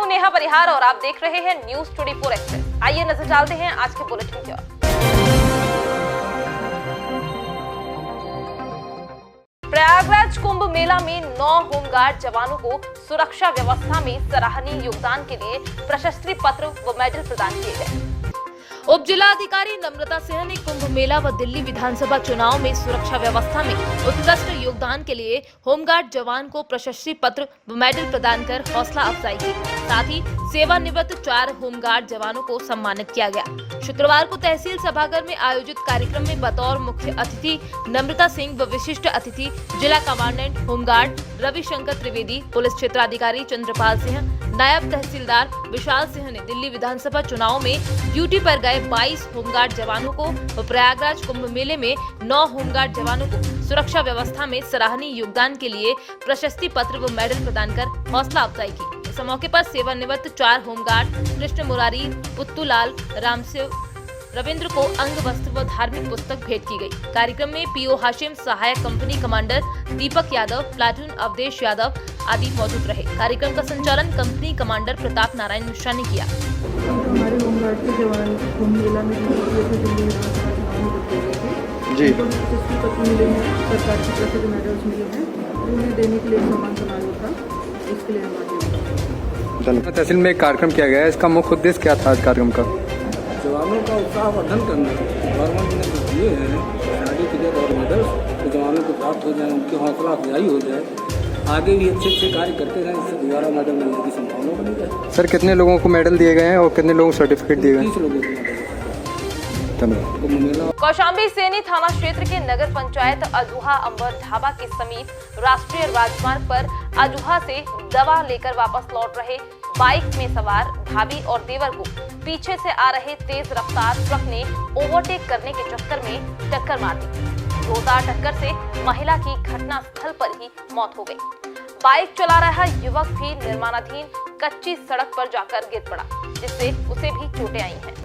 हूं नेहा परिहार और आप देख रहे हैं न्यूज 24 एक्सप्रेस। आइए नजर डालते हैं आज के बुलेटिन की ओर। प्रयागराज कुंभ मेला में 9 होमगार्ड जवानों को सुरक्षा व्यवस्था में सराहनीय योगदान के लिए प्रशस्ति पत्र व मेडल प्रदान किए गए। उप जिलाधिकारी नम्रता सिंह ने कुंभ मेला व दिल्ली विधानसभा चुनाव में सुरक्षा व्यवस्था में उत्कृष्ट योगदान के लिए होमगार्ड जवान को प्रशस्ति पत्र व मेडल प्रदान कर हौसला अफजाई की। साथ ही सेवानिवृत्त 4 होमगार्ड जवानों को सम्मानित किया गया। शुक्रवार को तहसील सभागार में आयोजित कार्यक्रम में बतौर मुख्य अतिथि नम्रता सिंह व विशिष्ट अतिथि जिला commandant home guard Ravishankar Trivedi, police क्षेत्राधिकारी चंद्रपाल सिंह, नायब तहसीलदार विशाल सिंह ने दिल्ली विधानसभा चुनाव में ड्यूटी पर गए 22 होमगार्ड जवानों को व प्रयागराज कुंभ मेले में 9 होमगार्ड जवानों को सुरक्षा व्यवस्था में सराहनीय योगदान के लिए प्रशस्ति पत्र व मेडल प्रदान कर हौसला अफजाई की। इस मौके पर सेवानिवृत्त 4 होमगार्ड कृष्ण मुरारी, पुत्तूलाल, रामसेव, रविंद्र को अंग वस्त्र व धार्मिक पुस्तक भेंट की गई। कार्यक्रम में पीओ हाशिम, सहायक company commander Deepak Yadav, platoon Awadhesh Yadav आदि मौजूद रहे। कार्यक्रम का संचालन कंपनी कमांडर प्रताप नारायण मिश्रा ने किया। हमारे होमगार्ड के जवान कुंभ मेला में दिल्ली जी प्रशस्ति पत्र मिले हैं, सरकार की तरफ से मेडल्स मिले हैं, उन्हें देने के लिए सम्मान समारोह था, इसके लिए हम तहसील में एक कार्यक्रम किया गया है। इसका मुख्य उद्देश्य क्या था आज कार्यक्रम का? जवानों का उत्साहवर्धन करना। गवर्नमेंट ने जो दिए हैं सर्टिफिकेट और मेडल्स, तो जवानों को प्राप्त हो जाए, उनकी हौसला अफजाई हो जाए, आगे भी अच्छे कार्य करते रहें, इससे दोबारा मेडल मिलने की संभावना बनी जाए। सर, कितने लोगों को मेडल दिए गए हैं और कितने लोगों को सर्टिफिकेट दिए गए? 30 लोगों को। कौशाम्बी सैनी थाना क्षेत्र के नगर पंचायत अजूहा अंबर ढाबा के समीप राष्ट्रीय राजमार्ग पर अजूहा से दवा लेकर वापस लौट रहे बाइक में सवार भाभी और देवर को पीछे से आ रहे तेज रफ्तार ट्रक ने ओवरटेक करने के चक्कर में टक्कर मार दी। जोरदार टक्कर से महिला की घटनास्थल पर ही मौत हो गई। बाइक चला रहा युवक भी निर्माणाधीन कच्ची सड़क पर जाकर गिर पड़ा, जिससे उसे भी चोटें आई हैं।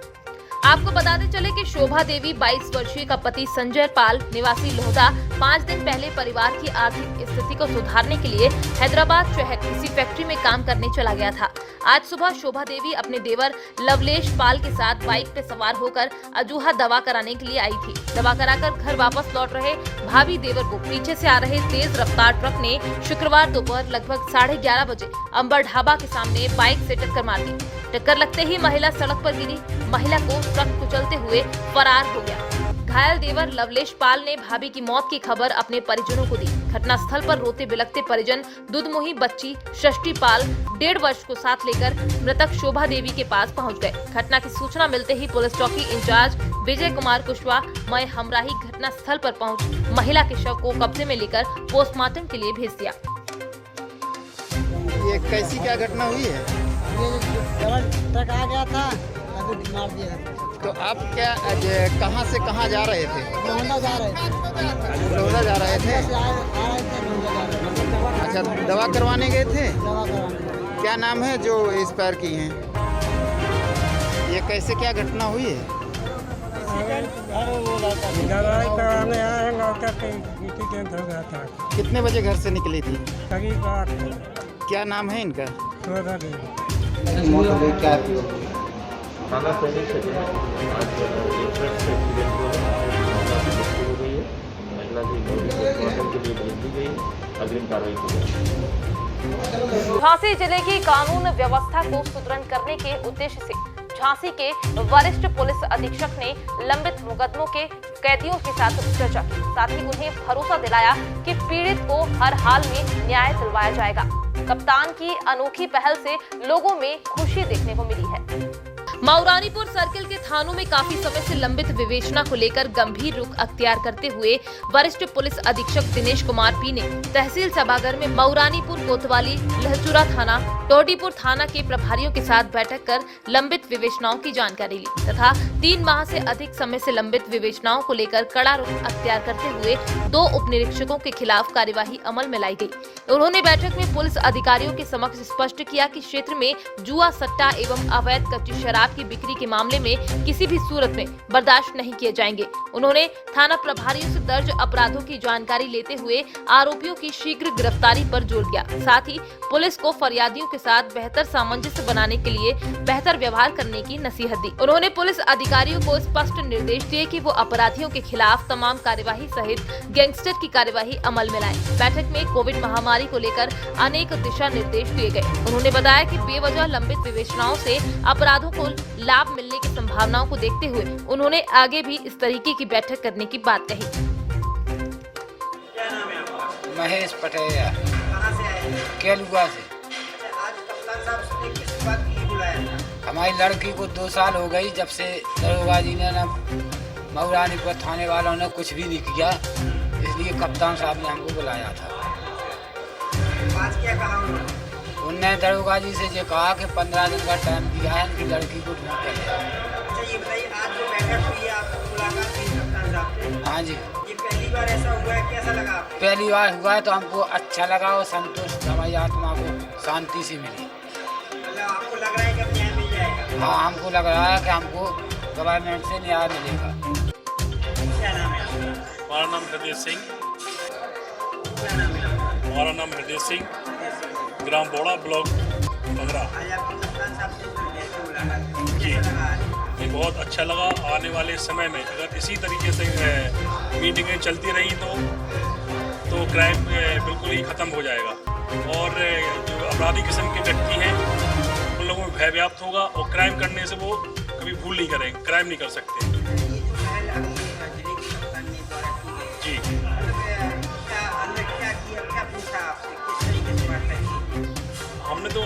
आपको बताते चले कि शोभा देवी 22 वर्षीय का पति संजय पाल निवासी लोहदा 5 दिन पहले परिवार की आर्थिक स्थिति को सुधारने के लिए हैदराबाद शहर किसी फैक्ट्री में काम करने चला गया था। आज सुबह शोभा देवी अपने देवर लवलेश पाल के साथ बाइक पे सवार होकर अजूहा दवा कराने के लिए आई थी। दवा कराकर घर वापस लौट रहे भाभी देवर को पीछे से आ रहे तेज रफ्तार ट्रक ने शुक्रवार दोपहर लगभग 11:30 बजे अंबर ढाबा के सामने बाइक से टक्कर मार दी। टक्कर लगते ही महिला सड़क पर गिरी। महिला को ट्रक कुचलते हुए फरार हो गया। घायल देवर लवलेश पाल ने भाभी की मौत की खबर अपने परिजनों को दी। घटनास्थल पर रोते बिलखते परिजन दुधमुही बच्ची षष्ठी पाल 1.5 वर्ष को साथ लेकर मृतक शोभा देवी के पास पहुंच गए। घटना की सूचना मिलते ही पुलिस चौकी इंचार्ज विजय कुमार कुशवाहा मय हमराही घटनास्थल पर पहुंच महिला के शव को कब्जे में लेकर पोस्टमार्टम के लिए भेज दिया। ये कैसी क्या घटना हुई है? ट्रक आ गया था, मार दिया। तो आप क्या कहाँ से कहाँ जा रहे थे? लोहंडा जा रहे थे। लोहंडा जा रहे थे? अच्छा, दवा करवाने गए थे? दवा करवाने। क्या नाम है जो एक्सपायर की हैं? ये कैसे क्या घटना हुई है? दवाई करवाने आए, लौटा के एक्सीडेंट हो गया था। कितने बजे घर से निकली थी? करीब 8। क्या नाम है इनका? क्या थाना सैनिक क्षेत्र आज एक ट्रक से एक्सीडेंट हुआ है। हो गई है, महिला की बॉडी पोस्टमार्टम के लिए भेज दी गई है। अग्रिम कार्रवाई की गई। झांसी जिले की कानून व्यवस्था को सुदृढ़ करने के उद्देश्य से झांसी के वरिष्ठ पुलिस अधीक्षक ने लंबित मुकदमों के कैदियों के साथ चर्चा की। साथ ही उन्हें भरोसा दिलाया कि पीड़ित को हर हाल में न्याय दिलवाया जाएगा। कप्तान की अनोखी पहल से लोगों में खुशी देखने को मिली है। मऊरानीपुर सर्किल के थानों में काफी समय से लंबित विवेचना को लेकर गंभीर रुख अख्तियार करते हुए वरिष्ठ पुलिस अधीक्षक दिनेश कुमार पी ने तहसील सभागार में मऊरानीपुर, कोतवाली, लहचूरा थाना, टोटीपुर थाना के प्रभारियों के साथ बैठक कर लंबित विवेचनाओं की जानकारी ली तथा 3 माह से अधिक समय से लंबित विवेचनाओं को लेकर कड़ा रुख अख्तियार करते हुए 2 उप निरीक्षकों के खिलाफ कार्यवाही अमल में लाई गई। उन्होंने बैठक में पुलिस अधिकारियों के समक्ष स्पष्ट किया कि क्षेत्र में जुआ, सट्टा एवं अवैध कच्ची शराब शराब की बिक्री के मामले में किसी भी सूरत में बर्दाश्त नहीं किए जाएंगे। उन्होंने थाना प्रभारियों से दर्ज अपराधों की जानकारी लेते हुए आरोपियों की शीघ्र गिरफ्तारी पर जोर दिया। साथ ही पुलिस को फरियादियों के साथ बेहतर सामंजस्य बनाने के लिए बेहतर व्यवहार करने की नसीहत दी। उन्होंने पुलिस अधिकारियों को स्पष्ट निर्देश दिए कि वो अपराधियों के खिलाफ तमाम कार्यवाही सहित गैंगस्टर की कार्यवाही अमल में लाएं। बैठक में कोविड महामारी को लेकर अनेक दिशा निर्देश दिए गए। उन्होंने बताया कि बेवजह लंबित विवेचनाओं से अपराधों को लाभ मिलने की संभावनाओं को देखते हुए उन्होंने आगे भी इस तरीके की बैठक करने की बात कही। महेश पटेल केलुआ से। हमारी लड़की को 2 साल हो गई जब से दरोगा जी ने मऊरानीपुर थाने वालों ने कुछ भी नहीं किया, इसलिए कप्तान साहब ने हमको बुलाया था। आज क्या कहा उनने दरोगा जी से ये कहा कि 15 दिन का टाइम दिया है इनकी लड़की को ढूंढ कर। अच्छा ये बताइए, आज जो बैठक हुई है आपको मुलाकात हुई कप्तान साहब से? हाँ जी। ये पहली बार ऐसा हुआ है, कैसा लगा आपको? पहली बार हुआ है तो हमको अच्छा लगा और संतोष, हमारी आत्मा को शांति से मिली। मतलब आपको लग रहा है कि अब न्याय मिल जाएगा? हाँ, हमको लग रहा है कि हमको गवर्नमेंट से न्याय मिलेगा। क्या नाम है आपका? हमारा नाम हृदय सिंह। क्या नाम है आपका? हमारा नाम हृदय सिंह, ग्राम बोड़ा, ब्लॉक बगरा। आज आपको कप्तान साहब से मुलाकात हुई, जी। कैसा लगा आज? ये बहुत अच्छा लगा। आने वाले समय में अगर इसी तरीके से मीटिंगें चलती रही तो क्राइम बिल्कुल ही ख़त्म हो जाएगा और जो अपराधी किस्म के व्यक्ति हैं उन लोगों में भय व्याप्त होगा और क्राइम करने से वो कभी भूल नहीं करेंगे, क्राइम नहीं कर सकते। ये जो पहल अभी जिले के कप्तान ने द्वारा की गई, जी। क्या अंदर क्या किया, क्या पूछा आपसे, किस तरीके से बात की? हमने तो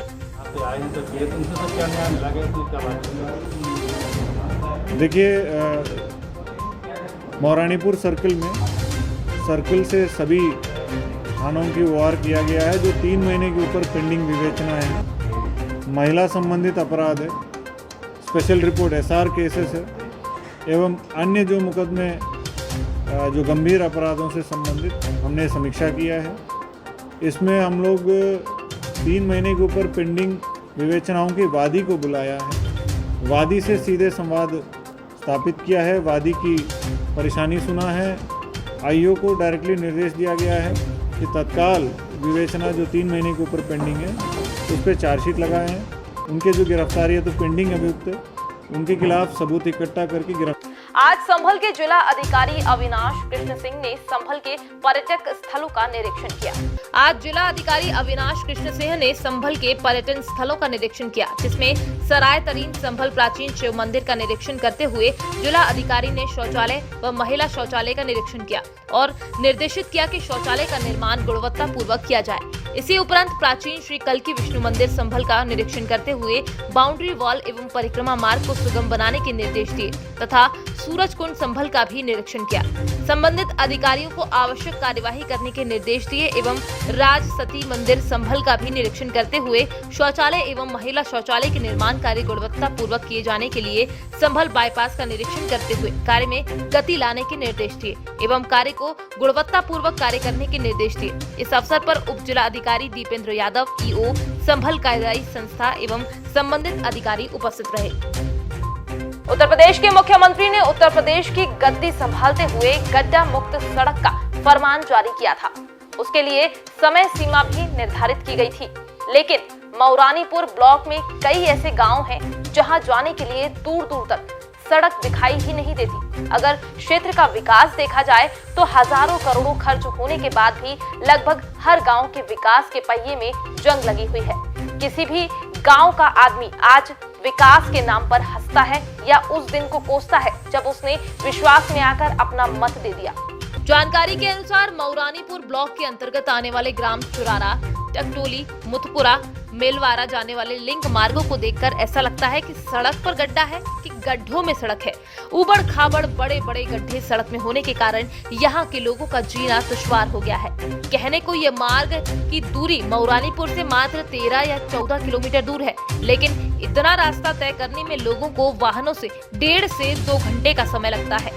देखिए, मऊरानीपुर सर्कल में सर्कल से सभी थानों की वार किया गया है जो 3 महीने के ऊपर पेंडिंग विवेचना है। महिला संबंधित अपराध है, स्पेशल रिपोर्ट SR केसेस है एवं अन्य जो मुकदमे जो गंभीर अपराधों से संबंधित हमने समीक्षा किया है। इसमें हम लोग 3 महीने के ऊपर पेंडिंग विवेचनाओं के वादी को बुलाया है, वादी से सीधे संवाद स्थापित किया है, वादी की परेशानी सुना है। आईओ को डायरेक्टली निर्देश दिया गया है कि तत्काल विवेचना जो 3 महीने के ऊपर पेंडिंग है उस पर चार्जशीट लगाए हैं। उनके जो गिरफ्तारी है तो पेंडिंग अभियुक्त है, उनके खिलाफ सबूत इकट्ठा करके गिरफ्तार। आज संभल के जिला अधिकारी अविनाश कृष्ण सिंह ने संभल के पर्यटक स्थलों का निरीक्षण किया। आज जिला अधिकारी अविनाश कृष्ण सिंह ने संभल के पर्यटन स्थलों का निरीक्षण किया, जिसमें सराय तरीन संभल प्राचीन शिव मंदिर का निरीक्षण करते हुए जिला अधिकारी ने शौचालय व महिला शौचालय का निरीक्षण किया और निर्देशित किया कि शौचालय का निर्माण गुणवत्ता पूर्वक किया जाए। इसी उपरांत प्राचीन श्री कल्की विष्णु मंदिर संभल का निरीक्षण करते हुए बाउंड्री वॉल एवं परिक्रमा मार्ग को सुगम बनाने के निर्देश दिए तथा सूरज कुंड संभल का भी निरीक्षण किया। संबंधित अधिकारियों को आवश्यक कार्यवाही करने के निर्देश दिए एवं राज सती मंदिर संभल का भी निरीक्षण करते हुए शौचालय एवं महिला शौचालय के निर्माण कार्य गुणवत्ता पूर्वक किए जाने के लिए संभल बाईपास का निरीक्षण करते हुए कार्य में गति लाने के निर्देश दिए एवं कार्य को गुणवत्ता पूर्वक कार्य करने के निर्देश दिए। इस अवसर पर उप जिला अधिकारी दीपेंद्र यादव, EO संभल कायदाई संस्था एवं संबंधित अधिकारी उपस्थित रहे। उत्तर प्रदेश के मुख्यमंत्री ने उत्तर प्रदेश की गद्दी संभालते हुए गड्ढा मुक्त सड़क का फरमान जारी किया था। उसके लिए समय सीमा भी निर्धारित की गई थी, लेकिन मऊरानीपुर ब्लॉक में कई ऐसे गांव हैं जहां जाने के लिए दूर दूर तक सड़क दिखाई ही नहीं देती। अगर क्षेत्र का विकास देखा जाए तो हजारों करोड़ों खर्च होने के बाद भी लगभग हर गांव के विकास के पहिए में जंग लगी हुई है। किसी भी गांव का आदमी आज विकास के नाम पर हंसता है या उस दिन को कोसता है जब उसने विश्वास में आकर अपना मत दे दिया। जानकारी के अनुसार मऊरानीपुर ब्लॉक के अंतर्गत आने वाले ग्राम चुरारा, टकटोली, मुतपुरा, मेलवारा जाने वाले लिंक मार्गों को देखकर ऐसा लगता है कि सड़क पर गड्ढा है कि गड्ढों में सड़क है। उबड़ खाबड़ बड़े बड़े गड्ढे सड़क में होने के कारण यहाँ के लोगों का जीना दुश्वार हो गया है। कहने को ये मार्ग की दूरी मऊरानीपुर से मात्र 13 या 14 किलोमीटर दूर है, लेकिन इतना रास्ता तय करने में लोगों को वाहनों से 1.5 से 2 घंटे का समय लगता है।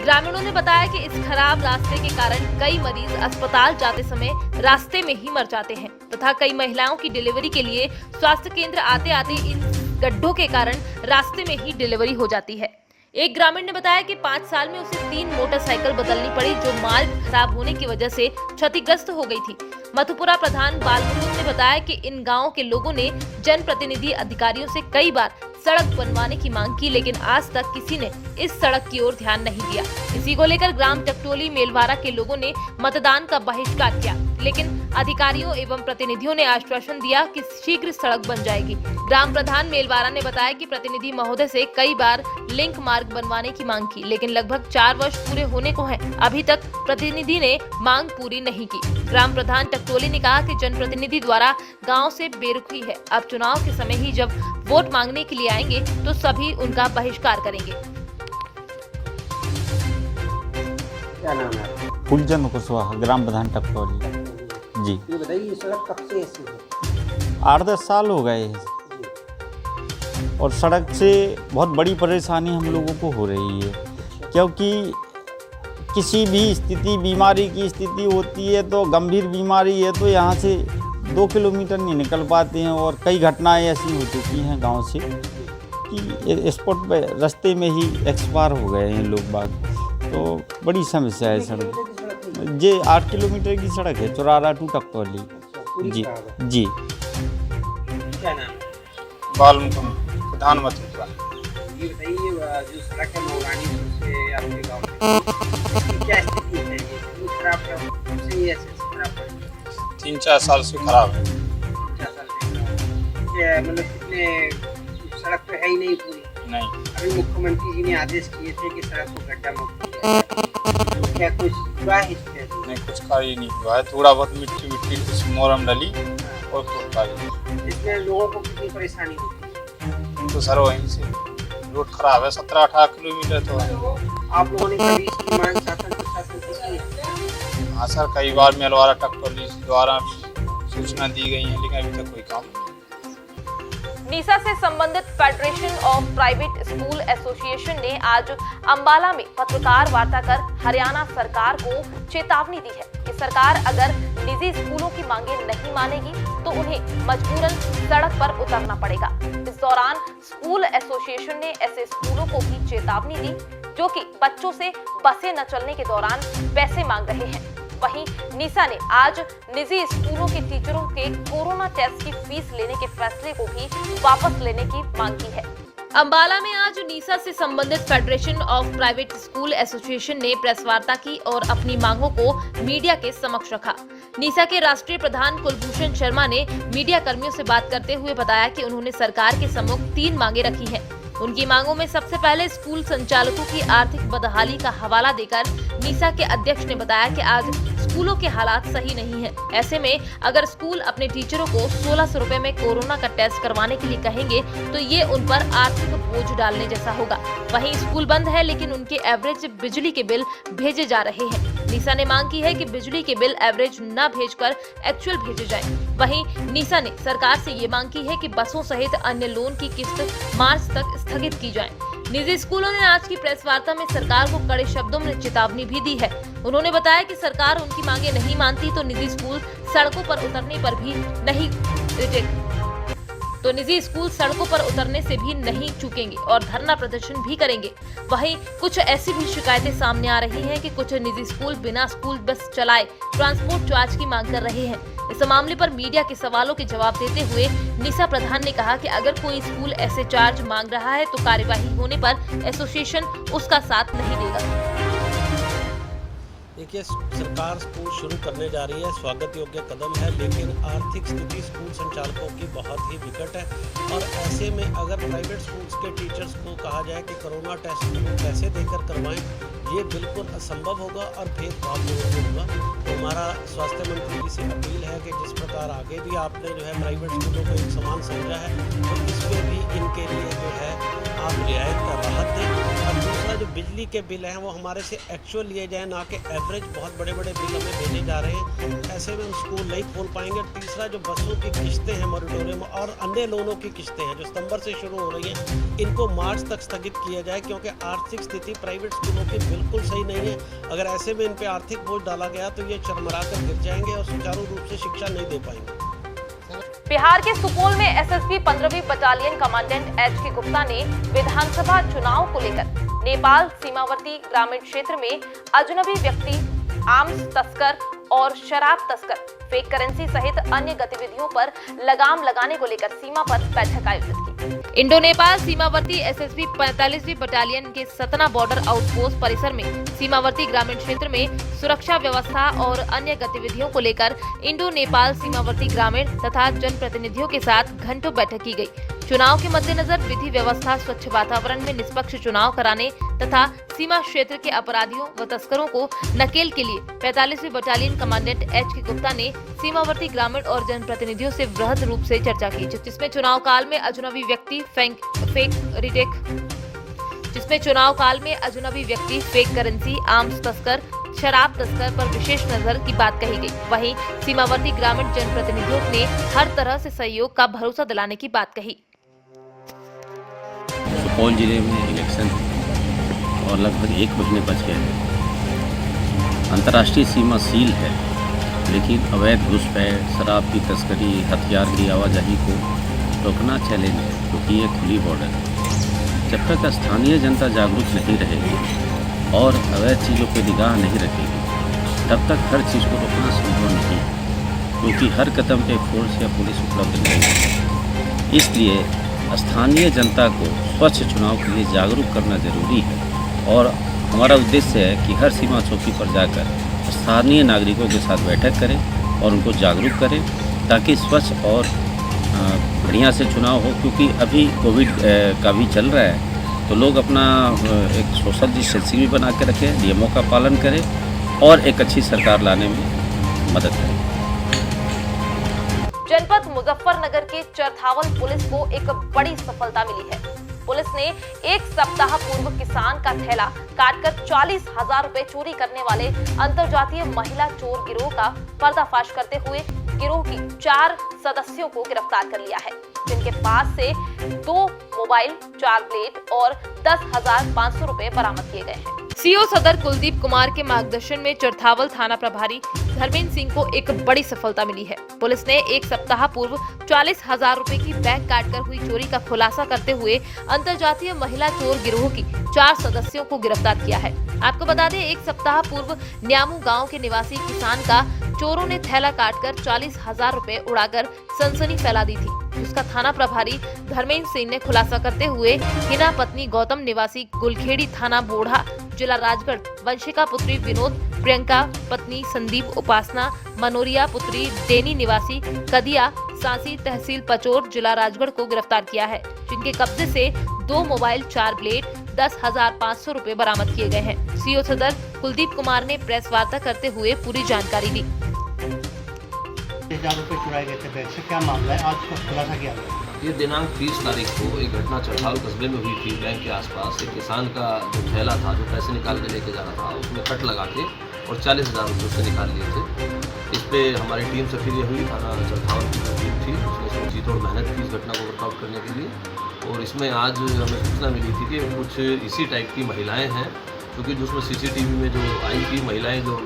ग्रामीणों ने बताया कि इस खराब रास्ते के कारण कई मरीज अस्पताल जाते समय रास्ते में ही मर जाते हैं तथा कई महिलाओं की डिलीवरी के लिए स्वास्थ्य केंद्र आते आते इन गड्ढों के कारण रास्ते में ही डिलीवरी हो जाती है। एक ग्रामीण ने बताया कि 5 साल में उसे 3 मोटरसाइकिल बदलनी पड़ी, जो मार्ग खराब होने की वजह से क्षतिग्रस्त हो गई थी। मथुपुरा प्रधान बालमुकुंद ने बताया कि इन गाँव के लोगों ने जनप्रतिनिधि अधिकारियों से कई बार सड़क बनवाने की मांग की, लेकिन आज तक किसी ने इस सड़क की ओर ध्यान नहीं दिया। इसी को लेकर ग्राम टकटोली मेलवारा के लोगों ने मतदान का बहिष्कार किया, लेकिन अधिकारियों एवं प्रतिनिधियों ने आश्वासन दिया कि शीघ्र सड़क बन जाएगी। ग्राम प्रधान मेलवारा ने बताया कि प्रतिनिधि महोदय से कई बार लिंक मार्ग बनवाने की मांग की, लेकिन लगभग 4 वर्ष पूरे होने को हैं, अभी तक प्रतिनिधि ने मांग पूरी नहीं की। ग्राम प्रधान टकटोली ने कहा कि जनप्रतिनिधि द्वारा गाँव से बेरुखी है। अब चुनाव के समय ही जब वोट मांगने के लिए आएंगे तो सभी उनका बहिष्कार करेंगे। क्या नाम है? फूलचंद कुशवाहा, ग्राम प्रधान टकटोली जी। ये बताइए, ये सड़क कब से ऐसी है? 8-10 साल हो गए हैं और सड़क से बहुत बड़ी परेशानी हम लोगों को हो रही है, क्योंकि किसी भी स्थिति, बीमारी की स्थिति होती है तो गंभीर बीमारी है तो यहाँ से 2 किलोमीटर नहीं निकल पाते हैं, और कई घटनाएं ऐसी हो चुकी हैं गांव से कि स्पॉट पे रास्ते में ही एक्सपायर हो गए हैं लोग बाग। तो बड़ी समस्या है सड़क। ये 8 किलोमीटर की सड़क है, चुरारा टू टकटोली जी जी। क्या नाम? बालमुकुंद प्रधान मथुपुरा। ये बताइए, जो सड़क है मौरानी से आपके गाँव में क्या स्थिति है? ये खराब है, कब से ये ऐसे खराब है? 3-4 साल से खराब है। 4 साल से खराब है। मतलब कितने सड़क पे है ही नहीं पूरी? नहीं। अभी मुख्यमंत्री जी ने आदेश किए थे कि सड़क को गड्ढा मुक्त किया जाए, तो क्या कुछ हुआ है इसमें? नहीं, कुछ कार्य नहीं हुआ है। थोड़ा बहुत मिट्टी कुछ मोरम डली और कुछ कार्य। इसमें लोगों को कितनी परेशानी होती है? तो सर वहीं से रोड खराब है, 17-18 किलोमीटर तो है। आप लोगों ने कभी इसकी मांग शासन प्रशासन से की है? हाँ सर, कई बार मेलवारा टकटोली द्वारा सूचना दी गई है, लेकिन अभी तक कोई काम नहीं। नीसा से संबंधित federation of private school association ने आज अंबाला में पत्रकार वार्ता कर हरियाणा सरकार को चेतावनी दी है कि सरकार अगर निजी स्कूलों की मांगे नहीं मानेगी तो उन्हें मजबूरन सड़क पर उतरना पड़ेगा। इस दौरान स्कूल एसोसिएशन ने ऐसे स्कूलों को भी चेतावनी दी जो कि बच्चों से बसें न चलने के दौरान पैसे मांग रहे हैं। वहीं नीसा ने आज निजी स्कूलों के टीचरों के कोरोना टेस्ट की फीस लेने के फैसले को भी वापस लेने की मांग की है। अंबाला में आज नीसा से संबंधित federation of private school association ने प्रेस वार्ता की और अपनी मांगों को मीडिया के समक्ष रखा। नीसा के राष्ट्रीय प्रधान कुलभूषण शर्मा ने मीडिया कर्मियों से बात करते हुए बताया कि उन्होंने सरकार के सम्मुख 3 मांगे रखी हैं। उनकी मांगों में सबसे पहले स्कूल संचालकों की आर्थिक बदहाली का हवाला देकर नीसा के अध्यक्ष ने बताया कि आज स्कूलों के हालात सही नहीं है। ऐसे में अगर स्कूल अपने टीचरों को 1600 रुपए में कोरोना का टेस्ट करवाने के लिए कहेंगे तो ये उन पर आर्थिक बोझ डालने जैसा होगा। वहीं स्कूल बंद है लेकिन उनके एवरेज बिजली के बिल भेजे जा रहे हैं। नीसा ने मांग की है कि बिजली के बिल एवरेज न भेजकर एक्चुअल भेजे जाएं। वहीं नीसा ने सरकार से ये मांग की है कि बसों सहित अन्य लोन की किस्त मार्च तक स्थगित की जाए। निजी स्कूलों ने आज की प्रेस वार्ता में सरकार को कड़े शब्दों में चेतावनी भी दी है। उन्होंने बताया कि सरकार उनकी मांगे नहीं मानती तो निजी स्कूल सड़कों पर उतरने से भी नहीं चूकेंगे और धरना प्रदर्शन भी करेंगे। वहीं कुछ ऐसी भी शिकायतें सामने आ रही हैं कि कुछ निजी स्कूल बिना स्कूल बस चलाए ट्रांसपोर्ट चार्ज की मांग कर रहे हैं। इस मामले पर मीडिया के सवालों के जवाब देते हुए नीसा प्रधान ने कहा कि अगर कोई स्कूल ऐसे चार्ज मांग रहा है तो कार्यवाही होने पर एसोसिएशन उसका साथ नहीं देगा। देखिए, सरकार स्कूल शुरू करने जा रही है, स्वागत योग्य कदम है, लेकिन आर्थिक स्थिति स्कूल संचालकों की बहुत ही विकट है और ऐसे में अगर प्राइवेट स्कूल्स के टीचर्स को कहा जाए कि कोरोना टेस्ट को पैसे देकर करवाएं, ये बिल्कुल असंभव होगा और भेदभाव जरूर होगा। तो हमारा स्वास्थ्य मंत्री जी से अपील है कि जिस प्रकार आगे भी आपने जो है प्राइवेट स्कूलों को एक समान समझा है तो इसमें भी इनके लिए जो है आप रियायत का राहत दें। और दूसरा, जो बिजली के बिल हैं वो हमारे से एक्चुअल लिए जाए, ना कि एवरेज। बहुत बड़े बड़े बिल हमें भेजे जा रहे हैं, ऐसे में हम स्कूल नहीं खोल पाएंगे। तीसरा, जो बसों की किस्तें हैं मोरेटोरियम और अन्य लोनों की किस्तें हैं जो सितंबर से शुरू हो रही हैं, इनको मार्च तक स्थगित किया जाए, क्योंकि आर्थिक स्थिति प्राइवेट स्कूलों की बिल्कुल सही नहीं है। अगर ऐसे में इन पर आर्थिक बोझ डाला गया तो ये चरमरा कर गिर जाएंगे और सुचारू रूप से शिक्षा नहीं दे पाएंगे। बिहार के सुपौल में एसएसबी 15वीं बटालियन कमांडेंट एच.के. गुप्ता ने विधानसभा चुनाव को लेकर नेपाल सीमावर्ती ग्रामीण क्षेत्र में अजनबी व्यक्ति, आर्म्स तस्कर और शराब तस्कर, फेक करेंसी सहित अन्य गतिविधियों पर लगाम लगाने को लेकर सीमा पर बैठक आयोजित की। इंडो नेपाल सीमावर्ती एसएसबी 45वीं बटालियन के सतना बॉर्डर आउटपोस्ट परिसर में सीमावर्ती ग्रामीण क्षेत्र में सुरक्षा व्यवस्था और अन्य गतिविधियों को लेकर इंडो नेपाल सीमावर्ती ग्रामीण तथा जनप्रतिनिधियों के साथ घंटों बैठक की गई। चुनाव के मद्देनजर विधि व्यवस्था, स्वच्छ वातावरण में निष्पक्ष चुनाव कराने तथा सीमा क्षेत्र के अपराधियों व तस्करों को नकेल के लिए 45वीं बटालियन कमांडेंट एच.के. गुप्ता ने सीमावर्ती ग्रामीण और जनप्रतिनिधियों से वृहद रूप से चर्चा की, जिसमें चुनाव काल में अजनबी व्यक्ति, फेक करेंसी, आर्म्स तस्कर, शराब तस्कर पर विशेष नजर की बात कही गई। वहीं सीमावर्ती ग्रामीण जनप्रतिनिधियों ने हर तरह से सहयोग का भरोसा दिलाने की बात कही। सुपौल जिले में इलेक्शन और लगभग 1 महीने बच गए हैं। अंतर्राष्ट्रीय सीमा सील है, लेकिन अवैध घुसपैठ, शराब की तस्करी, हथियार की आवाजाही को रोकना चैलेंज है, क्योंकि ये खुली बॉर्डर है। जब तक स्थानीय जनता जागरूक नहीं रहेगी और अवैध चीज़ों पर निगाह नहीं रखेगी, तब तक हर चीज़ को रोकना संभव नहीं है, क्योंकि हर कदम पे फोर्स या पुलिस उपलब्ध नहीं है। इसलिए स्थानीय जनता को स्वच्छ चुनाव के लिए जागरूक करना जरूरी है और हमारा उद्देश्य है कि हर सीमा चौकी पर जाकर स्थानीय नागरिकों के साथ बैठक करें और उनको जागरूक करें, ताकि स्वच्छ और बढ़िया से चुनाव हो। क्योंकि अभी कोविड का भी चल रहा है, तो लोग अपना एक सोशल डिस्टेंसिंग भी बना के रखें, नियमों का पालन करें और एक अच्छी सरकार लाने में मदद करें। जनपद मुजफ्फरनगर के चरथावल पुलिस को एक बड़ी सफलता मिली है। पुलिस ने 1 सप्ताह पूर्व किसान का थैला काटकर 40,000 रुपए चोरी करने वाले अंतरजातीय महिला चोर गिरोह का पर्दाफाश करते हुए गिरोह की 4 सदस्यों को गिरफ्तार कर लिया है, जिनके पास से 2 मोबाइल, 4 ब्लेड और 10,500 रुपए बरामद किए गए हैं। सीओ सदर कुलदीप कुमार के मार्गदर्शन में चरथावल थाना प्रभारी धर्मेंद्र सिंह को एक बड़ी सफलता मिली है। पुलिस ने 1 सप्ताह पूर्व 40,000 रुपए की बैंक काटकर हुई चोरी का खुलासा करते हुए अंतरजातीय महिला चोर गिरोह की 4 सदस्यों को गिरफ्तार किया है। आपको बता दें, 1 सप्ताह पूर्व न्यामू गांव के निवासी किसान का चोरों ने थैला काटकर 40,000 रुपए उड़ाकर सनसनी फैला दी थी, जिसका थाना प्रभारी धर्मेंद्र सिंह ने खुलासा करते हुए हिना पत्नी गौतम निवासी गुलखेड़ी थाना बोढ़ा जिला राजगढ़, वंशिका पुत्री विनोद, प्रियंका पत्नी संदीप उपासना, मनोरिया पुत्री डेनी निवासी कदिया सांसी तहसील पचोर जिला राजगढ़ को गिरफ्तार किया है, जिनके कब्जे से 2 मोबाइल, 4 ब्लेड, 10,500 रुपए बरामद किए गए हैं। सीओ सदर कुलदीप कुमार ने प्रेस वार्ता करते हुए पूरी जानकारी दी। 10,000 रुपए चुराए गए थे बैंक से, क्या मामला है? आज उसका खुलासा किया गया। ये दिनांक 30 तारीख को एक घटना चरथावल कस्बे में हुई थी। बैंक के आसपास एक किसान का जो थैला था, जो पैसे निकाल के लेके जा रहा था, उसमें कट लगा के और 40,000 रुपये उससे निकाल लिए थे। इस पर हमारी टीम सक्रिय हुई, थाना चरथावल की जो टीम थी उसने सोची थोड़ी मेहनत की इस घटना को वर्कआउट करने के लिए। और इसमें आज हमें सूचना मिली थी कि कुछ इसी टाइप की महिलाएँ हैं, क्योंकि जो उसमें CCTV में जो आई थी महिलाएँ, जो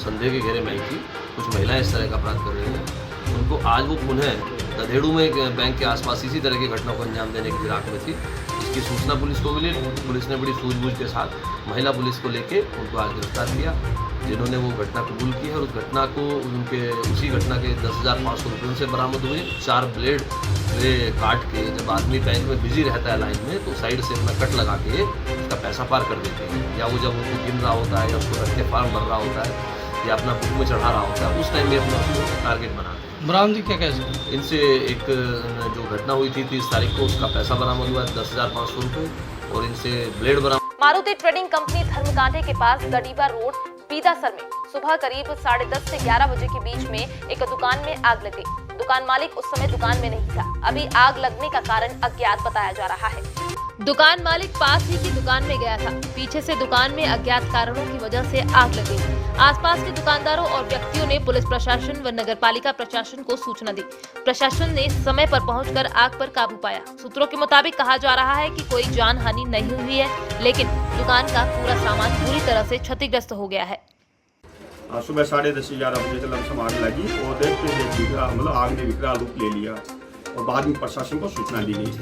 संदेह के घेरे में आई थी, कुछ महिलाएँ इस तरह का अपराध कर रही हैं। उनको आज वो पुनः गधेड़ू में बैंक के आसपास इसी तरह की घटना को अंजाम देने की फिराक में थी। इसकी सूचना पुलिस को मिली। पुलिस ने बड़ी सूझबूझ के साथ महिला पुलिस को लेके उनको आज गिरफ्तार किया, जिन्होंने वो घटना कबूल की है। और उस घटना को उसी घटना के 10,500 रुपये से बरामद हुए। 4 ब्लेड काट के, जब आदमी बैंक में बिजी रहता है लाइन में, तो साइड से अपना कट लगा के उसका पैसा पार कर देते हैं, या वो जब उनको गिन रहा होता है या उसको रख के फार्म भर रहा होता है या अपना बुक में चढ़ा रहा होता है, उस टाइम में अपना उसको टारगेट बनाते हैं। बरामदी क्या कैसे? इनसे एक जो घटना हुई थी 30 तारीख को, उसका पैसा बरामद हुआ 10,500 रुपये और इनसे ब्लेड बरामद। मारुति ट्रेडिंग कंपनी धर्मकांटे के पास गडीबा रोड पीदासर में सुबह करीब 10:30 से 11 बजे के बीच में एक दुकान में आग लग गई। दुकान मालिक उस समय दुकान में नहीं था। अभी आग लगने का कारण अज्ञात बताया जा रहा है। दुकान मालिक पास ही की दुकान में गया था। पीछे से दुकान में अज्ञात कारणों की वजह से आग लग गई। आसपास के दुकानदारों और व्यक्तियों ने पुलिस प्रशासन व नगरपालिका प्रशासन को सूचना दी। प्रशासन ने समय पर पहुंचकर आग पर काबू पाया। सूत्रों के मुताबिक कहा जा रहा है कि कोई जान हानि नहीं हुई है, लेकिन दुकान का पूरा सामान पूरी तरह से क्षतिग्रस्त हो गया है। सुबह 10:30-11 बजे तक लमसम आग लगी और देखते मतलब आग ने विकराल रूप ले लिया और बाद में प्रशासन को सूचना दी गई।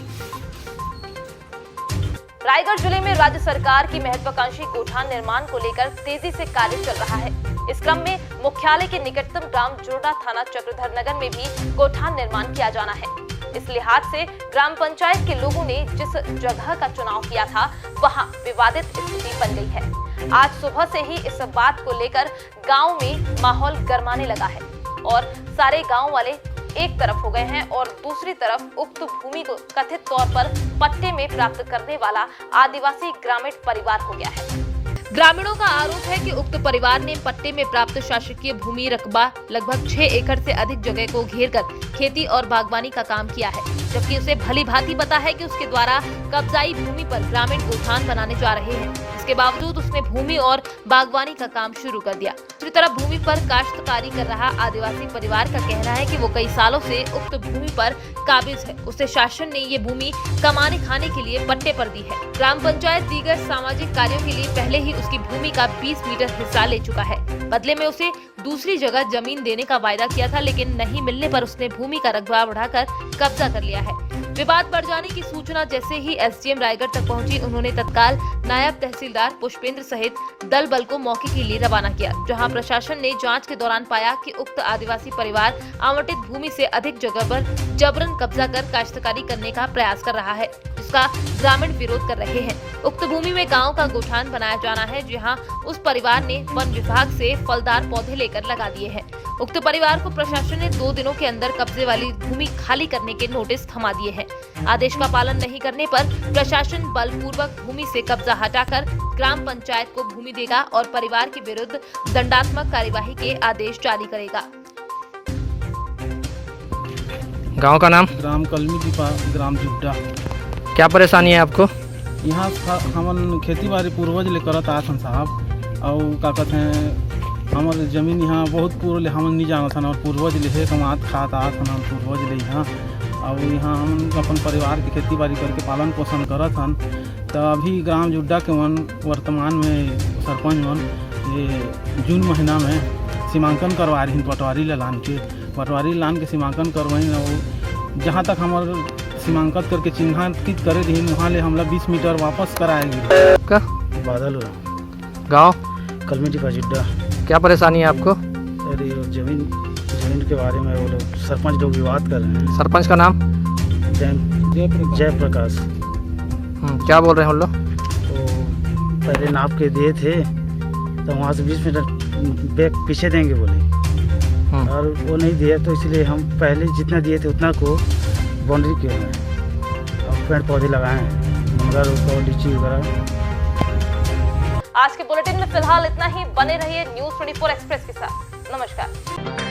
रायगढ़ जिले में राज्य सरकार की महत्वाकांक्षी गोठान निर्माण को लेकर तेजी से कार्य चल रहा है। इस क्रम में मुख्यालय के निकटतम ग्राम जुर्डा थाना चक्रधर नगर में भी गोठान निर्माण किया जाना है। इस लिहाज से ग्राम पंचायत के लोगों ने जिस जगह का चुनाव किया था वहां विवादित स्थिति बन गई है। आज सुबह से ही इस बात को लेकर गांव में माहौल गरमाने लगा है और सारे गांव वाले एक तरफ हो गए हैं और दूसरी तरफ उक्त भूमि को कथित तौर पर पट्टे में प्राप्त करने वाला आदिवासी ग्रामीण परिवार हो गया है। ग्रामीणों का आरोप है कि उक्त परिवार ने पट्टे में प्राप्त शासकीय भूमि रकबा लगभग 6 एकड़ से अधिक जगह को घेरकर खेती और बागवानी का काम किया है, जबकि उसे भली भांति पता है कि उसके द्वारा कब्जाई भूमि पर ग्रामीण गोठान बनाने जा रहे हैं। इसके बावजूद उसने भूमि और बागवानी का काम शुरू कर दिया। दूसरी तरफ भूमि पर काश्तकारी कर रहा आदिवासी परिवार का कहना है कि वो कई सालों से उक्त भूमि पर काबिज है। उसे शासन ने ये भूमि कमाने खाने के लिए पट्टे पर दी है। ग्राम पंचायत दीगर सामाजिक कार्यों के लिए पहले ही उसकी भूमि का 20 मीटर हिस्सा ले चुका है। बदले में उसे दूसरी जगह जमीन देने का वायदा किया था, लेकिन नहीं मिलने पर उसने भूमि का रकबा बढ़ाकर कब्जा कर लिया है। विवाद बढ़ जाने की सूचना जैसे ही एसडीएम रायगढ़ तक पहुंची, उन्होंने तत्काल नायब तहसीलदार पुष्पेंद्र सहित दल बल को मौके के लिए रवाना किया, जहां प्रशासन ने जांच के दौरान पाया कि उक्त आदिवासी परिवार आवंटित भूमि से अधिक जगह पर जबरन कब्जा कर काश्तकारी करने का प्रयास कर रहा है। इसका ग्रामीण विरोध कर रहे हैं। उक्त भूमि में गांव का गोठान बनाया जाना है, जहां उस परिवार ने वन विभाग से फलदार पौधे लेकर लगा दिए हैं। उक्त परिवार को प्रशासन ने 2 दिनों के अंदर कब्जे वाली भूमि खाली करने के नोटिस थमा दिए हैं। आदेश का पालन नहीं करने पर प्रशासन बलपूर्वक भूमि से कब्जा हटाकर ग्राम पंचायत को भूमि देगा और परिवार के विरुद्ध दंडात्मक कार्यवाही के आदेश जारी करेगा। गांव का नाम? ग्राम कलमी दीपा, ग्राम जुड्डा। क्या परेशानी है आपको? यहाँ हमन खेती बाड़ी पूर्वज ले करत आथन साहब, और का कहते हैं हमारे जमीन यहाँ बहुत पूर्व ले हमन नहीं जाना था और पूर्वज ले है कमात खात आथन हम पूर्वज ले यहाँ, और यहाँ हम अपन परिवार की खेती बाड़ी करके पालन पोषण करत हन। तो अभी ग्राम जुड्डा के मन वर्तमान में सरपंच मन ये जून महीना में सीमांकन करवा रही पटवारी लान के सीमांकन करवाई, और जहाँ तक हमारे सीमांकित करके चिन्हांकित करे रही वहाँ ले हमला 20 मीटर वापस कराएंगे। का बादल गाँव कलमी का जुड्डा। क्या परेशानी है आपको? अरे जमीन के बारे में वो लोग सरपंच लोग विवाद कर रहे हैं। सरपंच का नाम? जय प्रकाश। क्या बोल रहे हैं उन लोग? तो पहले नाप के दिए थे तो वहाँ से 20 मीटर बैक पीछे देंगे बोले, और वो नहीं दिए, तो इसलिए हम पहले जितना दिए थे उतना को बाउंड्री किए हैं और पेड़ पौधे लगाए हैं, मुनगा और लीची वगैरह। आज के बुलेटिन में फिलहाल इतना ही। बने रहिए न्यूज़ 24 एक्सप्रेस के साथ। नमस्कार।